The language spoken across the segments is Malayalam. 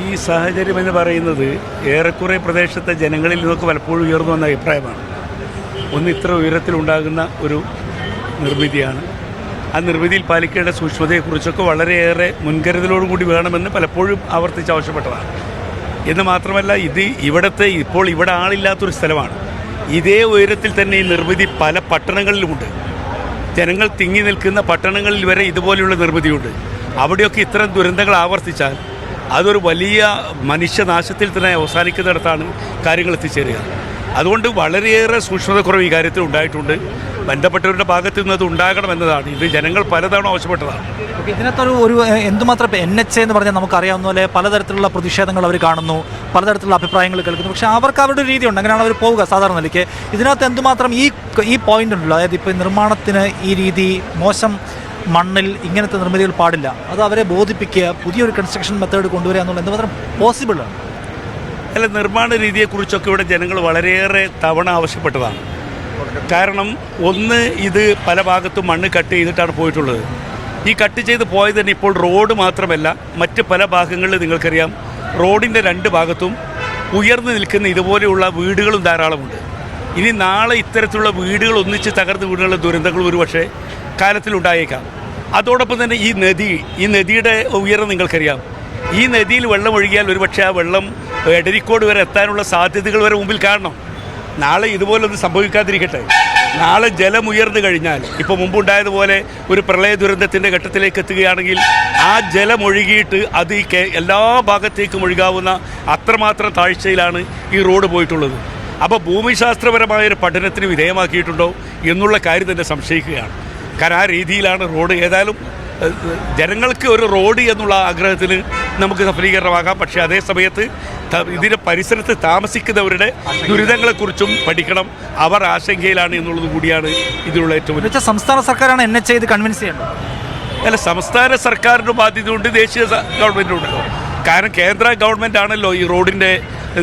ഈ സാഹചര്യം എന്ന് പറയുന്നത് ഏറെക്കുറെ പ്രദേശത്തെ ജനങ്ങളിൽ നിന്നൊക്കെ പലപ്പോഴും ഉയർന്നു വന്ന അഭിപ്രായമാണ്. ഒന്ന്, ഇത്ര ഉയരത്തിലുണ്ടാകുന്ന ഒരു നിർമ്മിതിയാണ്. ആ നിർമ്മിതിയിൽ പാലിക്കേണ്ട സൂക്ഷ്മതയെക്കുറിച്ചൊക്കെ വളരെയേറെ മുൻകരുതലോടുകൂടി വേണമെന്ന് പലപ്പോഴും ആവർത്തിച്ച് ആവശ്യപ്പെട്ടതാണ്. എന്ന് മാത്രമല്ല, ഇപ്പോൾ ഇവിടെ ആളില്ലാത്തൊരു സ്ഥലമാണ്. ഇതേ ഉയരത്തിൽ തന്നെ ഈ നിർമ്മിതി പല പട്ടണങ്ങളിലുമുണ്ട്. ജനങ്ങൾ തിങ്ങി നിൽക്കുന്ന പട്ടണങ്ങളിൽ വരെ ഇതുപോലെയുള്ള നിർമ്മിതിയുണ്ട്. അവിടെയൊക്കെ ഇത്തരം ദുരന്തങ്ങൾ ആവർത്തിച്ചാൽ അതൊരു വലിയ മനുഷ്യനാശത്തിൽ തന്നെ അവസാനിക്കുന്നിടത്താണ് കാര്യങ്ങൾ എത്തിച്ചേരുക. അതുകൊണ്ട് വളരെയേറെ സൂക്ഷ്മതക്കുറവ് ഈ കാര്യത്തിൽ ഉണ്ടായിട്ടുണ്ട്. ബന്ധപ്പെട്ടവരുടെ ഭാഗത്തു നിന്ന് അത് ഉണ്ടാകണമെന്നതാണ്. ഇത് ജനങ്ങൾ പലതവണ ആവശ്യപ്പെട്ടതാണ്. ഇതിനകത്തൊരു എന്തുമാത്രം NHA എന്ന് പറഞ്ഞാൽ നമുക്കറിയാവുന്ന പോലെ പലതരത്തിലുള്ള പ്രതിഷേധങ്ങൾ അവർ കാണുന്നു, പലതരത്തിലുള്ള അഭിപ്രായങ്ങൾ കേൾക്കുന്നു. പക്ഷേ അവർക്ക് അവരുടെ രീതിയുണ്ട്, അങ്ങനെയാണ് അവർ പോവുക സാധാരണ നിലയ്ക്ക്. ഇതിനകത്ത് എന്തുമാത്രം ഈ പോയിന്റ് ഉണ്ടല്ലോ, അതായത് ഇപ്പോൾ നിർമ്മാണത്തിന് ഈ രീതി മോശം, മണ്ണിൽ ഇങ്ങനത്തെ നിർമ്മിതികൾ പാടില്ല, അത് അവരെ ബോധിപ്പിക്കുക, പുതിയൊരു കൺസ്ട്രക്ഷൻ മെത്തേഡ് കൊണ്ടുവരിക എന്നുള്ളത് എന്തുമാത്രം പോസിബിളാണ്? അല്ല, നിർമ്മാണ രീതിയെക്കുറിച്ചൊക്കെ ഇവിടെ ജനങ്ങൾ വളരെയേറെ തവണ ആവശ്യപ്പെട്ടതാണ്. കാരണം ഒന്ന്, ഇത് പല ഭാഗത്തും മണ്ണ് കട്ട് ചെയ്തിട്ടാണ് പോയിട്ടുള്ളത്. ഈ കട്ട് ചെയ്ത് പോയത് തന്നെ ഇപ്പോൾ റോഡ് മാത്രമല്ല, മറ്റ് പല ഭാഗങ്ങളിൽ നിങ്ങൾക്കറിയാം റോഡിൻ്റെ രണ്ട് ഭാഗത്തും ഉയർന്നു നിൽക്കുന്ന ഇതുപോലെയുള്ള വീടുകളും ധാരാളമുണ്ട്. ഇനി നാളെ ഇത്തരത്തിലുള്ള വീടുകൾ ഒന്നിച്ച് തകർന്ന് വീടുകളുടെ ദുരന്തങ്ങൾ ഒരുപക്ഷെ കാലത്തിലുണ്ടായേക്കാം. അതോടൊപ്പം തന്നെ ഈ നദിയുടെ ഉയരം നിങ്ങൾക്കറിയാം. ഈ നദിയിൽ വെള്ളം ഒഴുകിയാൽ ഒരുപക്ഷെ ആ വെള്ളം എടരിക്കോട് വരെ എത്താനുള്ള സാധ്യതകൾ വരെ മുമ്പിൽ കാണണം. നാളെ ഇതുപോലൊന്നും സംഭവിക്കാതിരിക്കട്ടെ. നാളെ ജലം ഉയർന്നു കഴിഞ്ഞാൽ, ഇപ്പോൾ മുമ്പുണ്ടായതുപോലെ ഒരു പ്രളയ ദുരന്തത്തിൻ്റെ ഘട്ടത്തിലേക്ക് എത്തുകയാണെങ്കിൽ ആ ജലം ഒഴുകിയിട്ട് അത് എല്ലാ ഭാഗത്തേക്കും ഒഴുകാവുന്ന അത്രമാത്രം താഴ്ചയിലാണ് ഈ റോഡ് പോയിട്ടുള്ളത്. അപ്പോൾ ഭൂമിശാസ്ത്രപരമായൊരു പഠനത്തിന് വിധേയമാക്കിയിട്ടുണ്ടോ എന്നുള്ള കാര്യം തന്നെ സംശയിക്കുകയാണ്. കാരണം ആ രീതിയിലാണ് റോഡ്. ഏതായാലും ജനങ്ങൾക്ക് ഒരു റോഡ് എന്നുള്ള ആഗ്രഹത്തിന് നമുക്ക് സഫലീകരണമാകാം. പക്ഷേ അതേ സമയത്ത് ഇതിൻ്റെ പരിസരത്ത് താമസിക്കുന്നവരുടെ ദുരിതങ്ങളെക്കുറിച്ചും പഠിക്കണം. അവർ ആശങ്കയിലാണ് എന്നുള്ളത് കൂടിയാണ് ഇതിനുള്ള ഏറ്റവും വലിയ. സംസ്ഥാന സർക്കാരാണ് NHA ഇത് കൺവിൻസ് ചെയ്യേണ്ടത്. അല്ല, സംസ്ഥാന സർക്കാരിൻ്റെ ബാധ്യതയുണ്ട്, ദേശീയ ഗവൺമെൻറ്റുണ്ടല്ലോ. കാരണം കേന്ദ്ര ഗവൺമെൻറ് ആണല്ലോ ഈ റോഡിൻ്റെ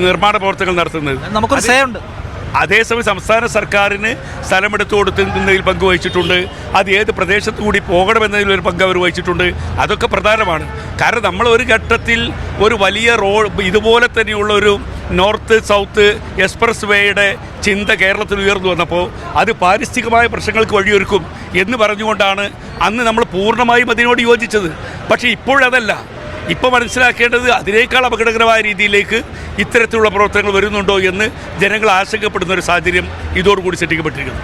നിർമ്മാണ പ്രവർത്തനങ്ങൾ നടത്തുന്നത്. നമുക്കൊരു സേ ഉണ്ട്. അതേസമയം സംസ്ഥാന സർക്കാരിന് സ്ഥലമെടുത്തു കൊടുക്കുന്നതിൽ പങ്ക് വഹിച്ചിട്ടുണ്ട്. അത് ഏത് പ്രദേശത്തു കൂടി പോകണമെന്നതിലൊരു പങ്ക് അവർ വഹിച്ചിട്ടുണ്ട്. അതൊക്കെ പ്രധാനമാണ്. കാരണം നമ്മൾ ഒരു ഘട്ടത്തിൽ ഒരു വലിയ ഇതുപോലെ തന്നെയുള്ള ഒരു നോർത്ത് സൗത്ത് എക്സ്പ്രസ് വേയുടെ ചിന്ത കേരളത്തിൽ ഉയർന്നു വന്നപ്പോൾ അത് പാരിസ്ഥിതികമായ പ്രശ്നങ്ങൾക്ക് വഴിയൊരുക്കും എന്ന് പറഞ്ഞുകൊണ്ടാണ് അന്ന് നമ്മൾ പൂർണ്ണമായും അതിനോട് യോജിച്ചത്. പക്ഷേ ഇപ്പോഴതല്ല. ഇപ്പോൾ മനസ്സിലാക്കേണ്ടത് അതിനേക്കാൾ അപകടകരമായ രീതിയിലേക്ക് ഇത്തരത്തിലുള്ള പ്രവർത്തനങ്ങൾ വരുന്നുണ്ടോ എന്ന് ജനങ്ങൾ ആശങ്കപ്പെടുന്ന ഒരു സാഹചര്യം ഇതോടുകൂടി സൃഷ്ടിക്കപ്പെട്ടിരിക്കുന്നു.